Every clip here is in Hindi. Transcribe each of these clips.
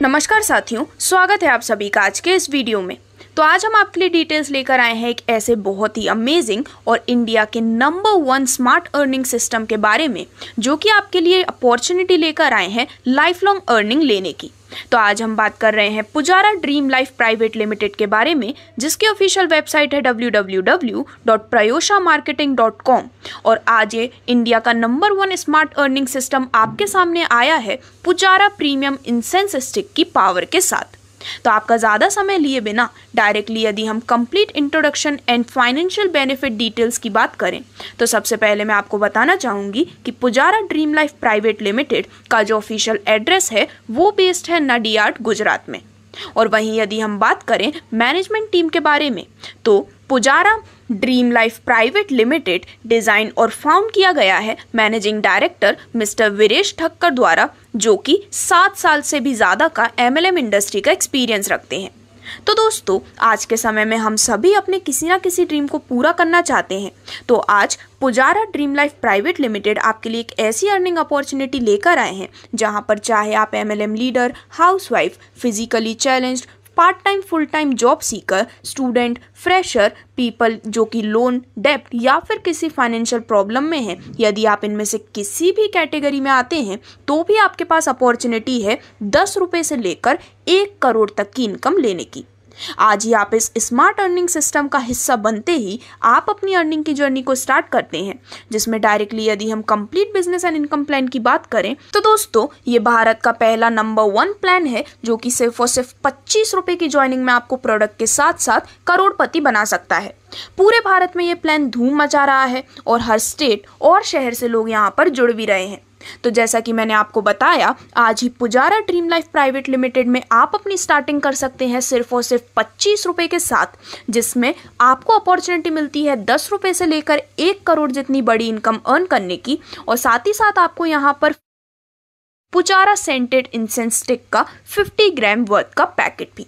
नमस्कार साथियों, स्वागत है आप सभी का आज के इस वीडियो में। तो आज हम आपके लिए डिटेल्स लेकर आए हैं एक ऐसे बहुत ही अमेजिंग और इंडिया के नंबर 1 स्मार्ट अर्निंग सिस्टम के बारे में, जो कि आपके लिए अपॉर्चुनिटी लेकर आए हैं लाइफ लॉन्ग अर्निंग लेने की। तो आज हम बात कर रहे हैं Pujara dream life private limited के बारे में, जिसकी ऑफिशियल वेबसाइट है www.prayoshamarketing.com। और आज ये इंडिया का नंबर 1 स्मार्ट अर्निंग सिस्टम आपके सामने आया है पुजारा प्रीमियम इंसेंस स्टिक की पावर के साथ। तो आपका ज़्यादा समय लिए बिना डायरेक्टली यदि हम complete introduction and financial benefit details की बात करें, तो सबसे पहले मैं आपको बताना चाहूँगी कि Pujara dream life private limited का जो ऑफिशियल एड्रेस है वो बेस्ड है नडियाड, गुजरात में। और वहीं यदि हम बात करें मैनेजमेंट टीम के बारे में, तो Pujara dream life private limited design और फाउंड किया गया है managing director mister Viresh Thakkar द्वारा, जो कि 7 साल से भी ज़्यादा का MLM इंडस्ट्री का एक्सपीरियंस रखते हैं। तो दोस्तों, आज के समय में हम सभी अपने किसी ना किसी ड्रीम को पूरा करना चाहते हैं। तो आज Pujara dream life private limited आपके लिए एक ऐसी अर्निंग अपॉर्चुनिटी लेकर आए हैं, जहां पर चाहे आप MLM leader, housewife, physically challenged, part time full time job seeker, student, fresher, people जो कि लोन, डेप्ट या फिर किसी फाइनेंशियल प्रॉब्लम में हैं, यदि आप इनमें से किसी भी कैटेगरी में आते हैं तो भी आपके पास अपॉर्चुनिटी है 10 रुपये से लेकर 1 करोड़ तक की इनकम लेने की। आज ही आप इस स्मार्ट अर्निंग सिस्टम का हिस्सा बनते ही आप अपनी अर्निंग की जर्नी को स्टार्ट करते हैं, जिसमें डायरेक्टली यदि हम complete business and income plan की बात करें, तो दोस्तों ये भारत का पहला नंबर 1 प्लान है, जो कि सिर्फ और सिर्फ 25 रुपए की ज्वाइनिंग में आपको प्रोडक्ट के साथ साथ करोड़पति बना सकता है। पूरे भारत में ये प्लान धूम मचा रहा है और हर स्टेट और शहर से लोग यहाँ पर जुड़ भी रहे हैं। तो जैसा कि मैंने आपको बताया, आज ही Pujara dream life private limited में आप अपनी स्टार्टिंग कर सकते हैं सिर्फ और सिर्फ 25 रुपए के साथ, जिसमें आपको अपॉर्चुनिटी मिलती है 10 रुपए से लेकर 1 करोड़ जितनी बड़ी इनकम अर्न करने की। और साथ ही साथ आपको यहाँ पर पुजारा सेंटेड इंसेंस स्टिक का 50 ग्राम वर्थ का पैकेट भी।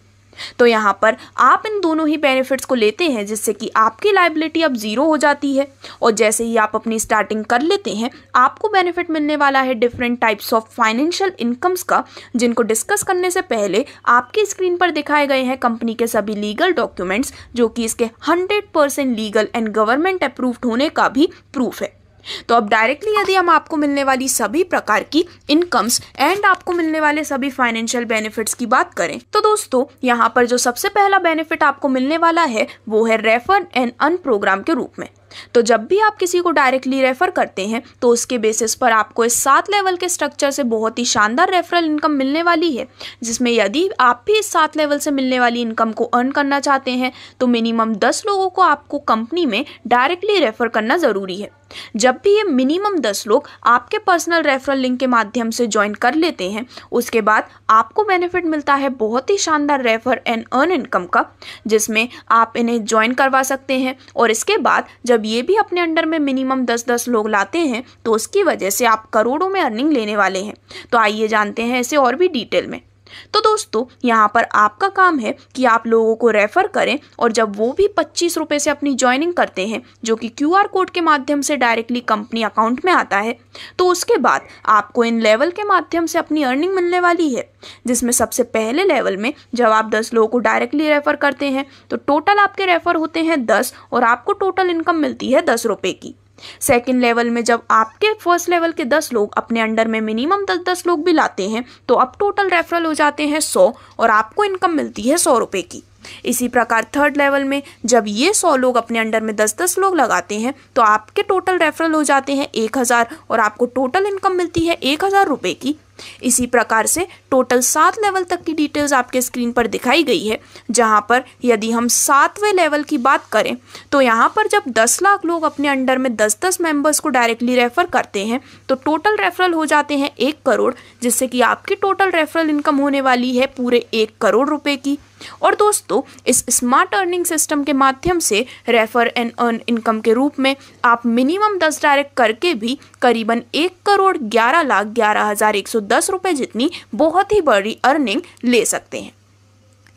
तो यहाँ पर आप इन दोनों ही बेनिफिट्स को लेते हैं, जिससे कि आपकी लायबिलिटी अब 0 हो जाती है। और जैसे ही आप अपनी स्टार्टिंग कर लेते हैं, आपको बेनिफिट मिलने वाला है different types of financial incomes का, जिनको डिस्कस करने से पहले आपकी स्क्रीन पर दिखाए गए हैं कंपनी के सभी लीगल डॉक्यूमेंट्स, जो कि इसके 100% लीगल एंड गवर्नमेंट अप्रूव्ड होने का भी प्रूफ है। तो अब डायरेक्टली यदि हम आपको मिलने वाली सभी प्रकार की इनकम्स एंड आपको मिलने वाले सभी फाइनेंशियल बेनिफिट्स की बात करें, तो दोस्तों यहाँ पर जो सबसे पहला बेनिफिट आपको मिलने वाला है वो है रेफर एंड अर्न प्रोग्राम के रूप में। तो जब भी आप किसी को डायरेक्टली रेफर करते हैं, तो उसके बेसिस पर आपको इस 7 लेवल के स्ट्रक्चर से बहुत ही शानदार रेफरल इनकम मिलने वाली है, जिसमें यदि आप भी इस 7 लेवल से मिलने वाली इनकम को अर्न करना चाहते हैं, तो मिनिमम 10 लोगों को आपको कंपनी में डायरेक्टली रेफर करना ज़रूरी है। जब भी ये मिनिमम 10 लोग आपके पर्सनल रेफरल लिंक के माध्यम से ज्वाइन कर लेते हैं, उसके बाद आपको बेनिफिट मिलता है बहुत ही शानदार रेफर एंड अर्न इनकम का, जिसमें आप इन्हें ज्वाइन करवा सकते हैं। और इसके बाद जब ये भी अपने अंडर में मिनिमम 10-10 लोग लाते हैं, तो उसकी वजह से आप करोड़ों में अर्निंग लेने वाले हैं। तो आइए जानते हैं इसे और भी डिटेल में। तो दोस्तों, यहाँ पर आपका काम है कि आप लोगों को रेफर करें, और जब वो भी 25 रुपये से अपनी ज्वाइनिंग करते हैं, जो कि QR कोड के माध्यम से डायरेक्टली कंपनी अकाउंट में आता है, तो उसके बाद आपको इन लेवल के माध्यम से अपनी अर्निंग मिलने वाली है, जिसमें सबसे पहले लेवल में जब आप 10 लोगों को डायरेक्टली रेफर करते हैं, तो टोटल आपके रेफर होते हैं 10 और आपको टोटल इनकम मिलती है 10 रुपये की। सेकेंड लेवल में जब आपके फर्स्ट लेवल के 10 लोग अपने अंडर में मिनिमम 10-10 लोग भी लाते हैं, तो अब टोटल रेफरल हो जाते हैं 100 और आपको इनकम मिलती है 100 रुपये की। इसी प्रकार थर्ड लेवल में जब ये 100 लोग अपने अंडर में 10-10 लोग लगाते हैं, तो आपके टोटल रेफरल हो जाते हैं 1000 और आपको टोटल इनकम मिलती है 1000 रुपये की। इसी प्रकार से टोटल 7 लेवल तक की डिटेल्स आपके स्क्रीन पर दिखाई गई है, जहां पर यदि हम 7वें लेवल की बात करें, तो यहां पर जब 10 लाख लोग अपने अंडर में 10-10 मेंबर्स को डायरेक्टली रेफर करते हैं, तो टोटल रेफरल हो जाते हैं 1 करोड़, जिससे कि आपकी टोटल रेफरल इनकम होने वाली है पूरे 1 करोड़ रुपए की। और दोस्तों, इस स्मार्ट अर्निंग सिस्टम के माध्यम से रेफर एंड अर्न इनकम के रूप में आप मिनिमम 10 डायरेक्ट करके भी करीबन 1,11,11,110 रुपये जितनी बहुत ही बड़ी अर्निंग ले सकते हैं।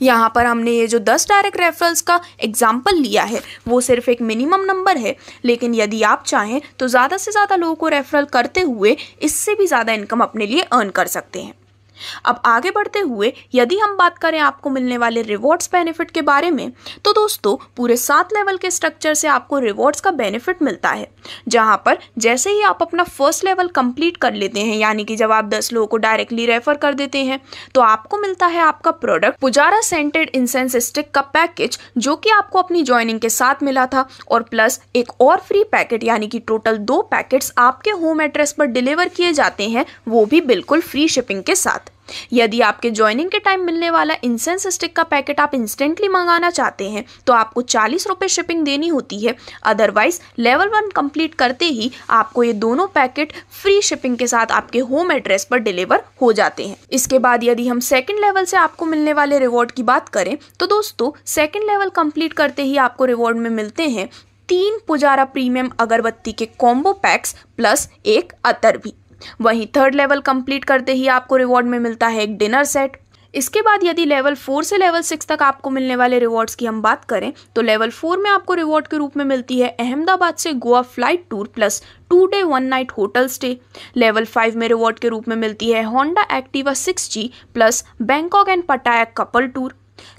यहाँ पर हमने ये जो 10 डायरेक्ट रेफरल्स का एग्जाम्पल लिया है, वो सिर्फ एक मिनिमम नंबर है, लेकिन यदि आप चाहें तो ज़्यादा से ज़्यादा लोगों को रेफरल करते हुए इससे भी ज़्यादा इनकम अपने लिए अर्न कर सकते हैं। अब आगे बढ़ते हुए यदि हम बात करें आपको मिलने वाले रिवॉर्ड्स बेनिफिट के बारे में, तो दोस्तों पूरे 7 लेवल के स्ट्रक्चर से आपको रिवॉर्ड्स का बेनिफिट मिलता है, जहां पर जैसे ही आप अपना फर्स्ट लेवल कंप्लीट कर लेते हैं, यानी कि जब आप 10 लोगों को डायरेक्टली रेफर कर देते हैं, तो आपको मिलता है आपका product Pujara scented incense stick का पैकेज, जो कि आपको अपनी ज्वाइनिंग के साथ मिला था, और प्लस एक और फ्री पैकेट, यानी कि टोटल 2 पैकेट्स आपके होम एड्रेस पर डिलीवर किए जाते हैं, वो भी बिल्कुल फ्री शिपिंग के साथ। यदि आपके ज्वाइनिंग के टाइम मिलने वाला इंसेंस स्टिक का पैकेट आप इंस्टेंटली मंगाना चाहते हैं, तो आपको 40 रुपये शिपिंग देनी होती है। अदरवाइज लेवल 1 कंप्लीट करते ही आपको ये दोनों पैकेट फ्री शिपिंग के साथ आपके होम एड्रेस पर डिलीवर हो जाते हैं। इसके बाद यदि हम सेकंड लेवल से आपको मिलने वाले रिवॉर्ड की बात करें, तो दोस्तों सेकंड लेवल कंप्लीट करते ही आपको रिवॉर्ड में मिलते हैं 3 पुजारा प्रीमियम अगरबत्ती के कॉम्बो पैक्स प्लस एक अतर भी। वहीं थर्ड लेवल कंप्लीट करते ही आपको रिवॉर्ड में मिलता है एक डिनर सेट। इसके बाद यदि लेवल 4 से लेवल 6 तक आपको मिलने वाले रिवॉर्ड्स की हम बात करें, तो लेवल 4 में आपको रिवॉर्ड के रूप में मिलती है अहमदाबाद से Goa flight tour plus 2 day 1 night hotel stay. Level 5 में रिवॉर्ड के रूप में मिलती है Honda Activa 6G plus Bangkok and पटाया कपल टूर।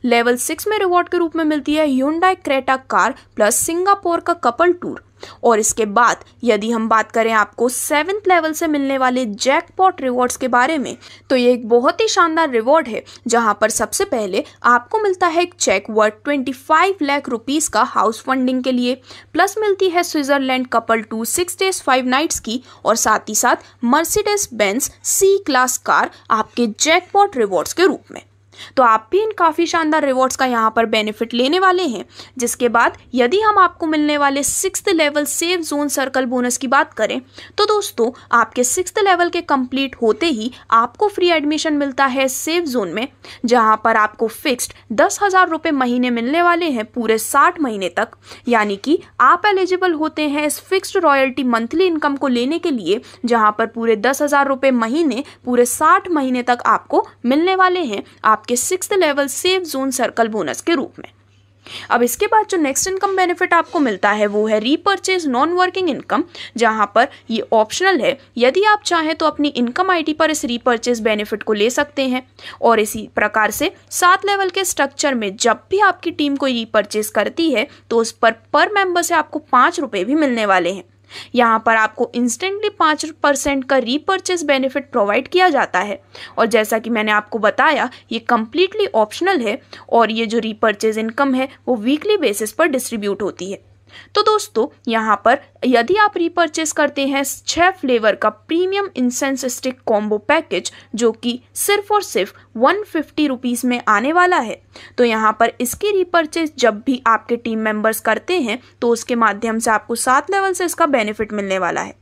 लेवल 6 में रिवॉर्ड के रूप में मिलती है Hyundai Creta car plus Singapore का कपल टूर। और इसके बाद यदि हम बात करें आपको 7th लेवल से मिलने वाले जैकपॉट रिवॉर्ड्स के बारे में, तो ये एक बहुत ही शानदार रिवॉर्ड है, जहां पर सबसे पहले आपको मिलता है एक चेक वर्थ 25 लाख रुपीस का हाउस फंडिंग के लिए, प्लस मिलती है Switzerland couple tour 6 days 5 nights की, और साथ ही साथ Mercedes Benz C class car आपके जैकपॉट रिवॉर्ड्स के रूप में। तो आप भी इन काफ़ी शानदार रिवॉर्ड्स का यहाँ पर बेनिफिट लेने वाले हैं। जिसके बाद यदि हम आपको मिलने वाले 6th level safe zone circle bonus की बात करें, तो दोस्तों आपके 6th लेवल के कंप्लीट होते ही आपको फ्री एडमिशन मिलता है सेफ जोन में, जहाँ पर आपको फिक्स्ड 10,000 रुपये महीने मिलने वाले हैं पूरे 60 महीने तक। यानी कि आप एलिजिबल होते हैं इस फिक्स्ड रॉयल्टी मंथली इनकम को लेने के लिए, जहाँ पर पूरे 10,000 रुपये महीने पूरे 60 महीने तक आपको मिलने वाले हैं आपके 6th level safe zone circle bonus के रूप में। अब इसके बाद जो नेक्स्ट इनकम बेनिफिट आपको मिलता है वो है रीपर्चेज नॉन वर्किंग इनकम, जहां पर ये ऑप्शनल है। यदि आप चाहें तो अपनी इनकम आईडी पर इस रीपर्चेज बेनिफिट को ले सकते हैं। और इसी प्रकार से 7 लेवल के स्ट्रक्चर में जब भी आपकी टीम कोई रीपर्चेज करती है, तो उस पर मेंबर से आपको 5 रुपये भी मिलने वाले हैं। यहाँ पर आपको इंस्टेंटली 5% का रीपर्चेस बेनिफिट प्रोवाइड किया जाता है। और जैसा कि मैंने आपको बताया, ये कम्प्लीटली ऑप्शनल है, और ये जो रीपर्चेस इनकम है वो वीकली बेसिस पर डिस्ट्रीब्यूट होती है। तो दोस्तों यहाँ पर यदि आप रीपर्चेस करते हैं 6 फ्लेवर का premium incense stick combo package, जो कि सिर्फ और सिर्फ 150 रुपीज़ में आने वाला है, तो यहाँ पर इसकी रीपर्चेस जब भी आपके टीम मेंबर्स करते हैं, तो उसके माध्यम से आपको 7 लेवल से इसका बेनिफिट मिलने वाला है।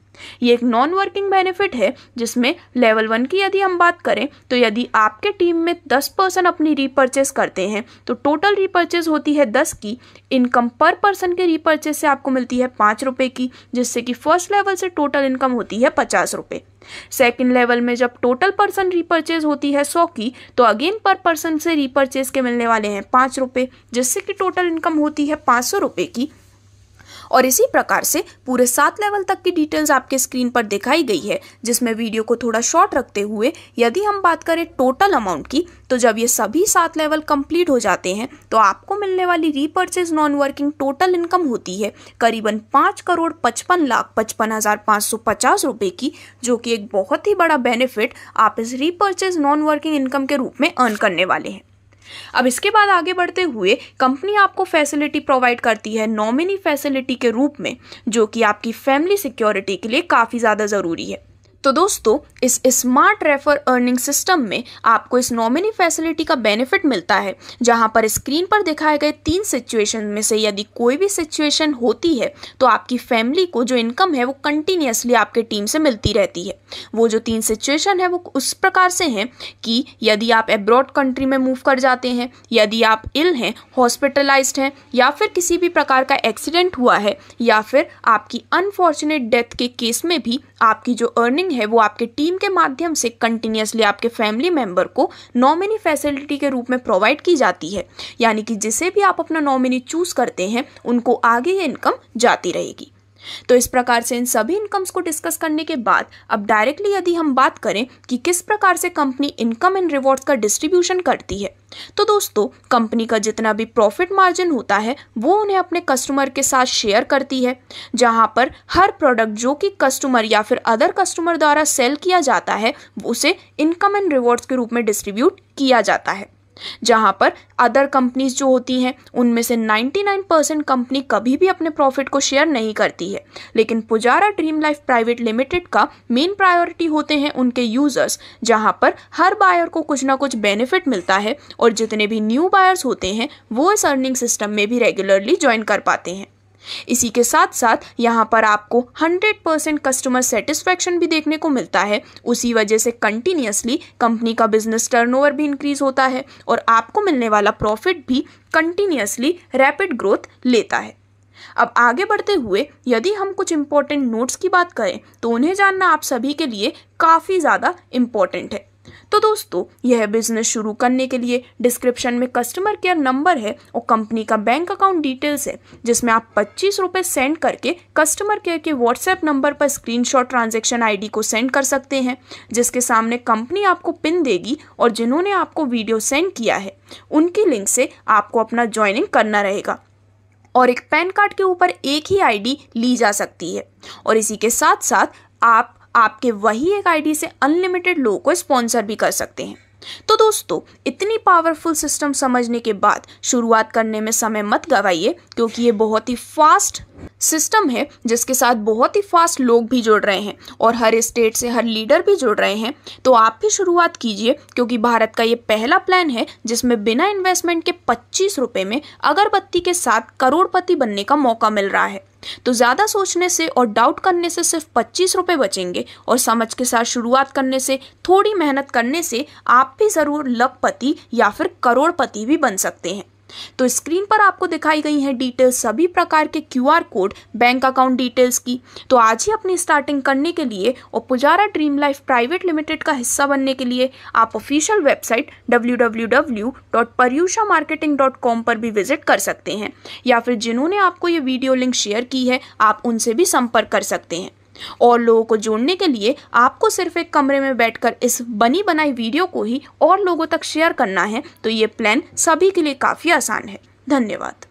ये एक नॉन वर्किंग बेनिफिट है, जिसमें लेवल 1 की यदि हम बात करें, तो यदि आपके टीम में 10% अपनी रीपर्चेस करते हैं, तो टोटल रीपर्चेस होती है 10 की। इनकम पर पर्सन के रीपर्चेस से आपको मिलती है 5 रुपये की, जिससे कि फर्स्ट लेवल से टोटल इनकम होती है 50 रुपये। सेकेंड लेवल में जब टोटल पर्सन रीपर्चेज होती है 100 की, तो अगेन पर पर्सन से रीपर्चेज के मिलने वाले हैं 5 रुपये, जिससे कि टोटल इनकम होती है 500 रुपये की। और इसी प्रकार से पूरे 7 लेवल तक की डिटेल्स आपके स्क्रीन पर दिखाई गई है, जिसमें वीडियो को थोड़ा शॉर्ट रखते हुए यदि हम बात करें टोटल अमाउंट की, तो जब ये सभी 7 लेवल कंप्लीट हो जाते हैं, तो आपको मिलने वाली repurchase non working total income होती है करीबन 5,55,55,550 रुपये की, जो कि एक बहुत ही बड़ा बेनिफिट आप इस रीपर्चेज नॉन वर्किंग इनकम के रूप में अर्न करने वाले हैं। अब इसके बाद आगे बढ़ते हुए कंपनी आपको फैसिलिटी प्रोवाइड करती है नॉमिनी फैसिलिटी के रूप में, जो कि आपकी फैमिली सिक्योरिटी के लिए काफ़ी ज़्यादा ज़रूरी है। तो दोस्तों इस स्मार्ट रेफर अर्निंग सिस्टम में आपको इस नॉमिनी फैसिलिटी का बेनिफिट मिलता है, जहां पर स्क्रीन पर दिखाए गए 3 सिचुएशन में से यदि कोई भी सिचुएशन होती है, तो आपकी फैमिली को जो इनकम है वो कंटिन्यूसली आपके टीम से मिलती रहती है। वो जो 3 सिचुएशन है वो उस प्रकार से हैं कि यदि आप अब्रॉड कंट्री में मूव कर जाते हैं, यदि आप इल हैं, हॉस्पिटलाइज्ड हैं, या फिर किसी भी प्रकार का एक्सीडेंट हुआ है, या फिर आपकी अनफॉर्चुनेट डेथ के केस में भी आपकी जो अर्निंग है वो आपके टीम के माध्यम से कंटिन्यूसली आपके फैमिली मेंबर को नॉमिनी फैसिलिटी के रूप में प्रोवाइड की जाती है। यानी कि जिसे भी आप अपना नॉमिनी चूज करते हैं, उनको आगे ये इनकम जाती रहेगी। तो इस प्रकार से इन सभी इनकम्स को डिस्कस करने के बाद अब डायरेक्टली यदि हम बात करें कि किस प्रकार से कंपनी इनकम एंड रिवॉर्ड्स का डिस्ट्रीब्यूशन करती है, तो दोस्तों कंपनी का जितना भी प्रॉफिट मार्जिन होता है वो उन्हें अपने कस्टमर के साथ शेयर करती है, जहां पर हर प्रोडक्ट जो कि कस्टमर या फिर अदर कस्टमर द्वारा सेल किया जाता है उसे इनकम एंड रिवॉर्ड्स के रूप में डिस्ट्रीब्यूट किया जाता है। जहां पर अदर कंपनीज जो होती हैं उनमें से 99% कंपनी कभी भी अपने प्रॉफिट को शेयर नहीं करती है, लेकिन Pujara dream life private limited का मेन प्रायोरिटी होते हैं उनके यूजर्स, जहां पर हर बायर को कुछ ना कुछ बेनिफिट मिलता है और जितने भी न्यू बायर्स होते हैं वो इस अर्निंग सिस्टम में भी रेगुलरली ज्वाइन कर पाते हैं। इसी के साथ साथ यहाँ पर आपको 100% कस्टमर सेटिस्फैक्शन भी देखने को मिलता है। उसी वजह से कंटिन्यूअसली कंपनी का बिजनेस टर्नओवर भी इंक्रीज होता है और आपको मिलने वाला प्रॉफिट भी कंटिन्यूअसली रैपिड ग्रोथ लेता है। अब आगे बढ़ते हुए यदि हम कुछ इंपॉर्टेंट नोट्स की बात करें तो उन्हें जानना आप सभी के लिए काफ़ी ज़्यादा इम्पॉर्टेंट है। तो दोस्तों यह बिजनेस शुरू करने के लिए डिस्क्रिप्शन में कस्टमर केयर नंबर है और कंपनी का बैंक अकाउंट डिटेल्स है, जिसमें आप 25 रुपये सेंड करके कस्टमर केयर के व्हाट्सएप नंबर पर स्क्रीनशॉट ट्रांजैक्शन आईडी को सेंड कर सकते हैं, जिसके सामने कंपनी आपको पिन देगी और जिन्होंने आपको वीडियो सेंड किया है उनकी लिंक से आपको अपना ज्वाइनिंग करना रहेगा और एक पैन कार्ड के ऊपर एक ही आईडी ली जा सकती है और इसी के साथ साथ आप आपके वही एक आईडी से अनलिमिटेड लोगों को स्पॉन्सर भी कर सकते हैं। तो दोस्तों इतनी पावरफुल सिस्टम समझने के बाद शुरुआत करने में समय मत गवाइए, क्योंकि ये बहुत ही फास्ट सिस्टम है जिसके साथ बहुत ही फास्ट लोग भी जुड़ रहे हैं और हर स्टेट से हर लीडर भी जुड़ रहे हैं। तो आप भी शुरुआत कीजिए, क्योंकि भारत का ये पहला प्लान है जिसमें बिना इन्वेस्टमेंट के 25 रुपये में अगरबत्ती के साथ करोड़पति बनने का मौका मिल रहा है। तो ज़्यादा सोचने से और डाउट करने से सिर्फ 25 रुपये बचेंगे और समझ के साथ शुरुआत करने से, थोड़ी मेहनत करने से आप भी ज़रूर लखपति या फिर करोड़पति भी बन सकते हैं। तो स्क्रीन पर आपको दिखाई गई हैं डिटेल्स सभी प्रकार के QR code bank account details की। तो आज ही अपनी स्टार्टिंग करने के लिए और Pujara dream life private limited का हिस्सा बनने के लिए आप ऑफिशियल वेबसाइट www.paryushamarketing.com पर भी विजिट कर सकते हैं, या फिर जिन्होंने आपको ये वीडियो लिंक शेयर की है आप उनसे भी संपर्क कर सकते हैं। और लोगों को जोड़ने के लिए आपको सिर्फ एक कमरे में बैठकर इस बनी बनाई वीडियो को ही और लोगों तक शेयर करना है। तो ये प्लान सभी के लिए काफ़ी आसान है। धन्यवाद।